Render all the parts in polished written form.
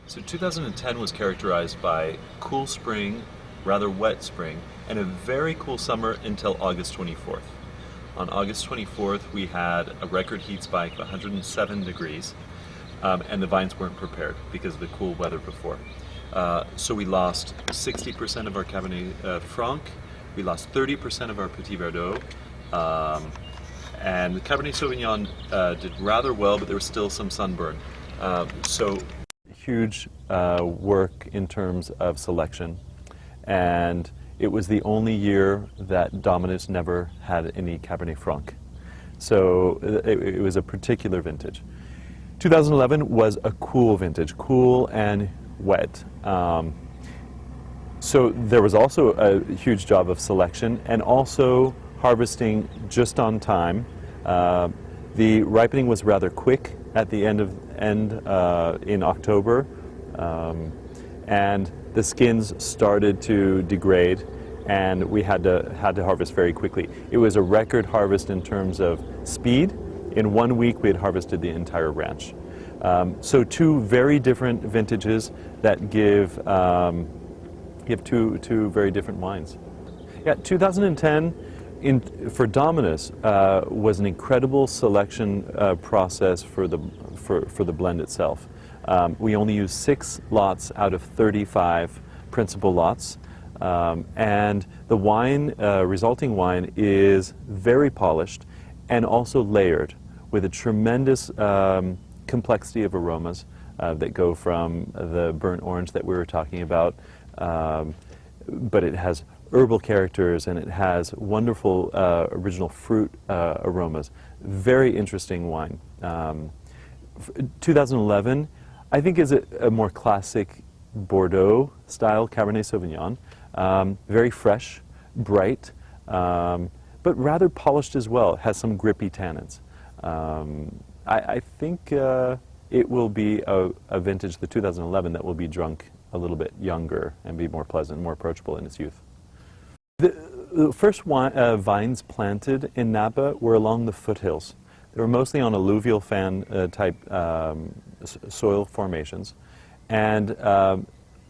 So 2010 was characterized by cool spring, rather wet spring, and a very cool summer until August 24th. On August 24th, we had a record heat spike of 107 degrees, and the vines weren't prepared because of the cool weather before. So we lost 60% of our Cabernet Franc, we lost 30% of our Petit Verdot, and the Cabernet Sauvignon did rather well, but there was still some sunburn. So huge work in terms of selection, and it was the only year that Dominus never had any Cabernet Franc. So it was a particular vintage. 2011 was a cool vintage, cool and wet. So there was also a huge job of selection and also harvesting just on time. The ripening was rather quick at the end in October, and the skins started to degrade, and we had to harvest very quickly. It was a record harvest in terms of speed. In 1 week, we had harvested the entire ranch. So two very different vintages that give two very different wines. Yeah, 2010 for Dominus was an incredible selection process for the blend itself. We only used 6 lots out of 35 principal lots, and the wine, resulting wine, is very polished and also layered with a tremendous complexity of aromas that go from the burnt orange that we were talking about, but it has herbal characters and it has wonderful original fruit aromas. Very interesting wine. 2011, I think, is a more classic Bordeaux style Cabernet Sauvignon. Very fresh, bright, but rather polished as well. It has some grippy tannins. I think it will be a vintage, the 2011, that will be drunk a little bit younger and be more pleasant, more approachable in its youth. The first vines planted in Napa were along the foothills. They were mostly on alluvial fan type soil formations, and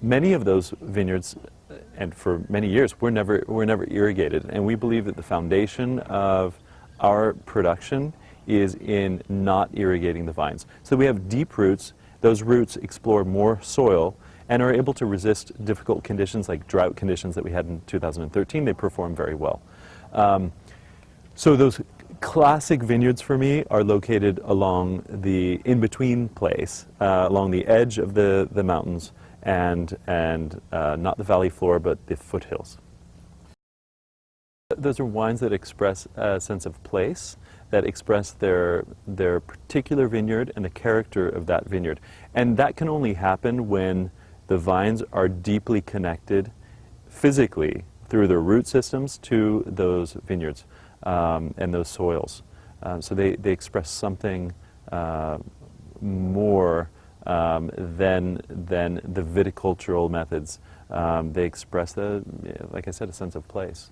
many of those vineyards, and for many years, were never irrigated. And we believe that the foundation of our production is in not irrigating the vines. So we have deep roots. Those roots explore more soil and are able to resist difficult conditions like drought conditions that we had in 2013. They perform very well. So those classic vineyards for me are located along the in-between place, along the edge of the mountains, and not the valley floor, but the foothills. Those are wines that express a sense of place, that express their particular vineyard and the character of that vineyard. And that can only happen when the vines are deeply connected physically through their root systems to those vineyards and those soils. So they express something more than the viticultural methods. They express, like I said, a sense of place.